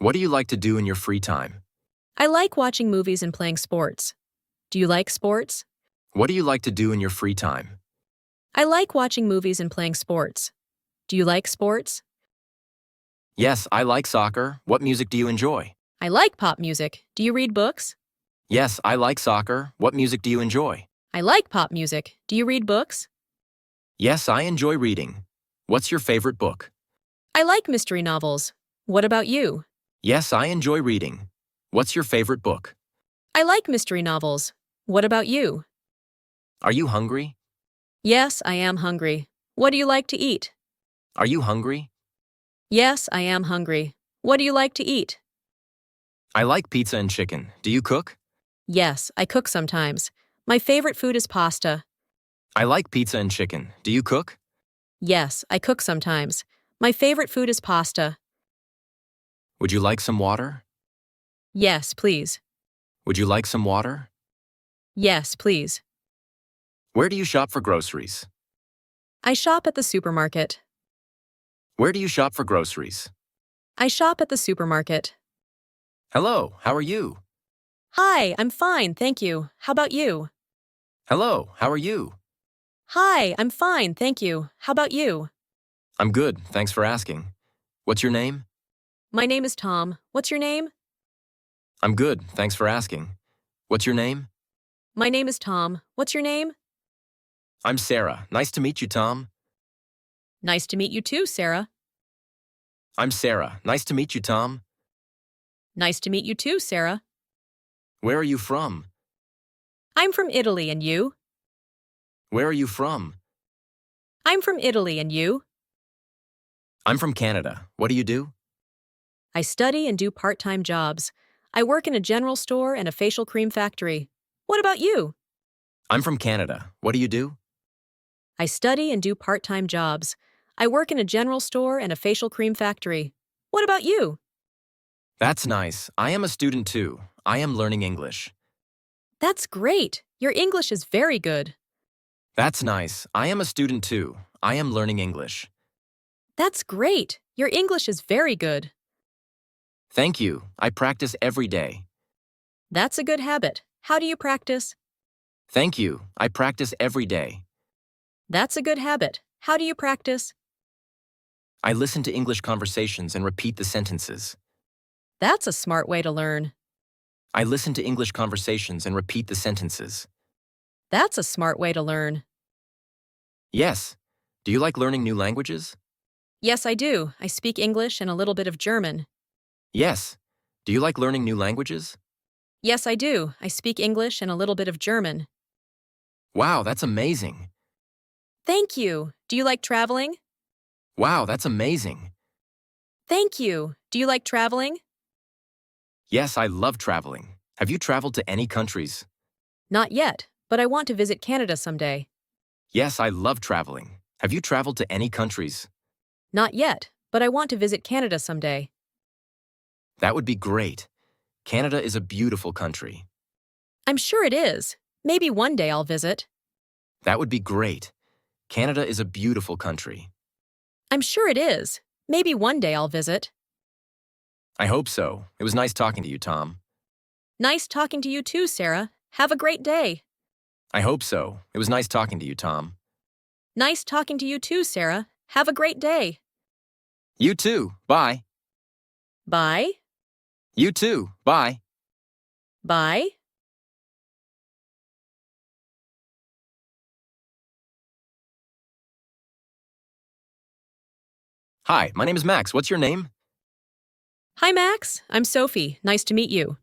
What do you like to do in your free time? I like watching movies and playing sports. Do you like sports? What do you like to do in your free time? I like watching movies and playing sports. Do you like sports? Yes, I like soccer. What music do you enjoy? I like pop music. Do you read books? Yes, I like soccer. What music do you enjoy? I like pop music. Do you read books? Yes, I enjoy reading. What's your favorite book? I like mystery novels. What about you? Yes, I enjoy reading. What's your favorite book? I like mystery novels. What about you? Are you hungry? Yes, I am hungry. What do you like to eat? Are you hungry? Yes, I am hungry. What do you like to eat? I like pizza and chicken. Do you cook? Yes, I cook sometimes. My favorite food is pasta. I like pizza and chicken. Do you cook? Yes, I cook sometimes. My favorite food is pasta. Would you like some water? Yes, please. Would you like some water? Yes, please. Where do you shop for groceries? I shop at the supermarket. Where do you shop for groceries? I shop at the supermarket. Hello, how are you? Hi, I'm fine, thank you. How about you? Hello, how are you? Hi, I'm fine, thank you. How about you? I'm good, thanks for asking. What's your name? My name is Tom. What's your name? I'm good, thanks for asking. What's your name? My name is Tom. What's your name? I'm Sarah. Nice to meet you, Tom. Nice to meet you too, Sarah. I'm Sarah. Nice to meet you, Tom. Nice to meet you too, Sarah. Where are you from? I'm from Italy, and you? Where are you from? I'm from Italy, and you? I'm from Canada. What do you do? I study and do part-time jobs. I work in a general store and a facial cream factory. What about you? I'm from Canada. What do you do? I study and do part-time jobs. I work in a general store and a facial cream factory. What about you? That's nice. I am a student too. I am learning English. That's great. Your English is very good. That's nice. I am a student too. I am learning English. That's great. Your English is very good. Thank you. I practice every day. That's a good habit. How do you practice? Thank you. I practice every day. That's a good habit. How do you practice? I listen to English conversations and repeat the sentences. That's a smart way to learn. I listen to English conversations and repeat the sentences. That's a smart way to learn. Yes. Do you like learning new languages? Yes, I do. I speak English and a little bit of German. Yes. Do you like learning new languages? Yes, I do. I speak English and a little bit of German. Wow, that's amazing. Thank you. Do you like traveling? Wow, that's amazing. Thank you. Do you like traveling? Yes, I love traveling. Have you traveled to any countries? Not yet, but I want to visit Canada someday. Yes, I love traveling. Have you traveled to any countries? Not yet, but I want to visit Canada someday. That would be great. Canada is a beautiful country. I'm sure it is. Maybe one day I'll visit. That would be great. Canada is a beautiful country. I'm sure it is. Maybe one day I'll visit. I hope so. It was nice talking to you, Tom. Nice talking to you too, Sarah. Have a great day. I hope so. It was nice talking to you, Tom. Nice talking to you too, Sarah. Have a great day. You too. Bye. Bye. You too. Bye. Bye. Hi, my name is Max. What's your name? Hi, Max. I'm Sophie. Nice to meet you.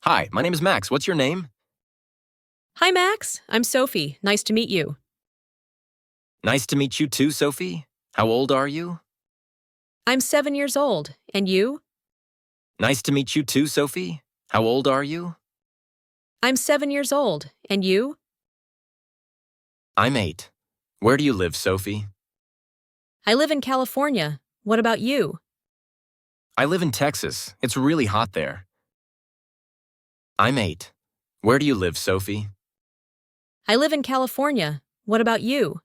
Hi, my name is Max. What's your name? Hi, Max. I'm Sophie. Nice to meet you. Nice to meet you too, Sophie. How old are you? I'm 7 years old. And you? Nice to meet you too, Sophie. How old are you? I'm 7 years old. And you? I'm 8. Where do you live, Sophie? I live in California. What about you? I live in Texas. It's really hot there. I'm 8. Where do you live, Sophie? I live in California. What about you?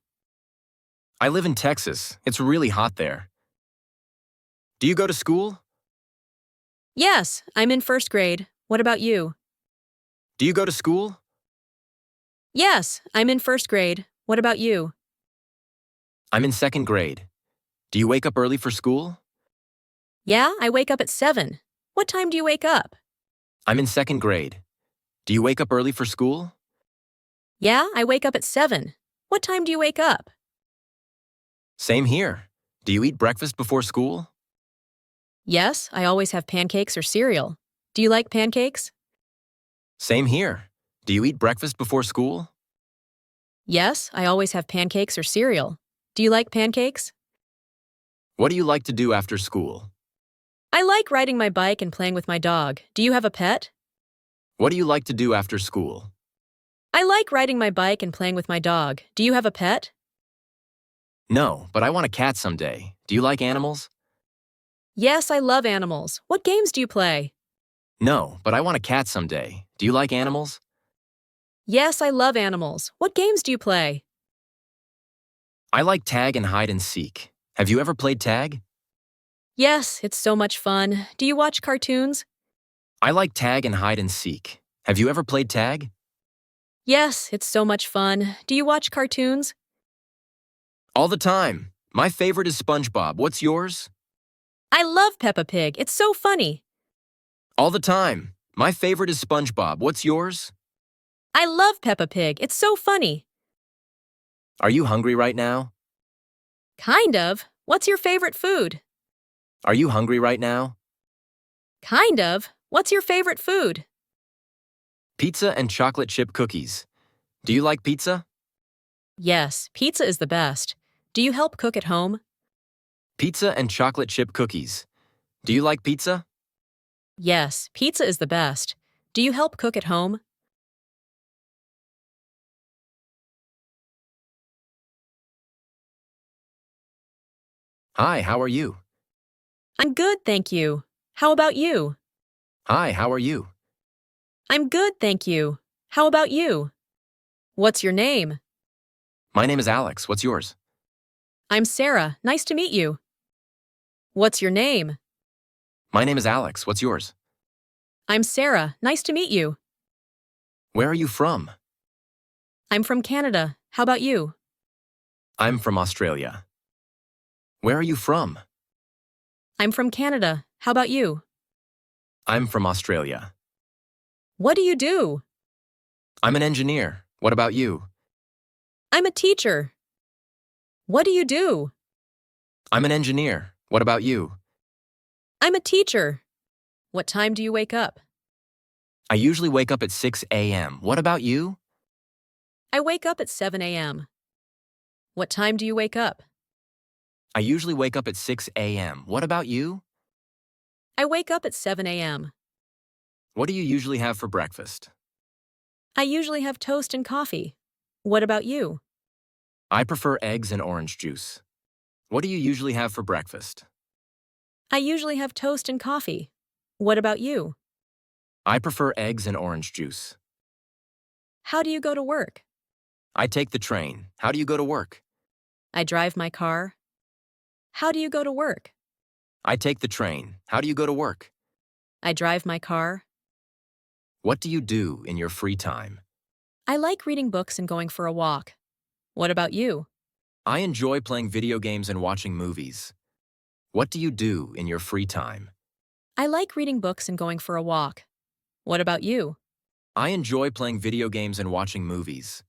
I live in Texas. It's really hot there. Do you go to school? Yes, I'm in first grade. What about you? Do you go to school? Yes, I'm in first grade. What about you? I'm in second grade. Do you wake up early for school? Yeah, I wake up at 7. What time do you wake up? I'm in second grade. Do you wake up early for school? Yeah, I wake up at 7. What time do you wake up? Same here. Do you eat breakfast before school? Yes, I always have pancakes or cereal. Do you like pancakes? Same here. Do you eat breakfast before school? Yes, I always have pancakes or cereal. Do you like pancakes? What do you like to do after school? I like riding my bike and playing with my dog. Do you have a pet? What do you like to do after school? I like riding my bike and playing with my dog. Do you have a pet? No, but I want a cat someday. Do you like animals? Yes, I love animals. What games do you play? No, but I want a cat someday. Do you like animals? Yes, I love animals. What games do you play? I like tag and hide and seek. Have you ever played tag? Yes, it's so much fun. Do you watch cartoons? I like tag and hide and seek. Have you ever played tag? Yes, it's so much fun. Do you watch cartoons? All the time. My favorite is SpongeBob. What's yours? I love Peppa Pig. It's so funny. All the time. My favorite is SpongeBob. What's yours? I love Peppa Pig. It's so funny. Are you hungry right now? Kind of. What's your favorite food? Are you hungry right now? Kind of. What's your favorite food? Pizza and chocolate chip cookies. Do you like pizza? Yes, pizza is the best. Do you help cook at home? Pizza and chocolate chip cookies. Do you like pizza? Yes, pizza is the best. Do you help cook at home? Hi, how are you? I'm good, thank you. How about you? Hi, how are you? I'm good, thank you. How about you? What's your name? My name is Alex. What's yours? I'm Sarah. Nice to meet you. What's your name? My name is Alex. What's yours? I'm Sarah. Nice to meet you. Where are you from? I'm from Canada. How about you? I'm from Australia. Where are you from? I'm from Canada. How about you? I'm from Australia. What do you do? I'm an engineer. What about you? I'm a teacher. What do you do? I'm an engineer. What about you? I'm a teacher. What time do you wake up? I usually wake up at 6 a.m. What about you? I wake up at 7 a.m. What time do you wake up? I usually wake up at 6 a.m. What about you? I wake up at 7 a.m. What do you usually have for breakfast? I usually have toast and coffee. What about you? I prefer eggs and orange juice. What do you usually have for breakfast? I usually have toast and coffee. What about you? I prefer eggs and orange juice. How do you go to work? I take the train. How do you go to work? I drive my car. How do you go to work? I take the train. How do you go to work? I drive my car. What do you do in your free time? I like reading books and going for a walk. What about you? I enjoy playing video games and watching movies. What do you do in your free time? I like reading books and going for a walk. What about you? I enjoy playing video games and watching movies.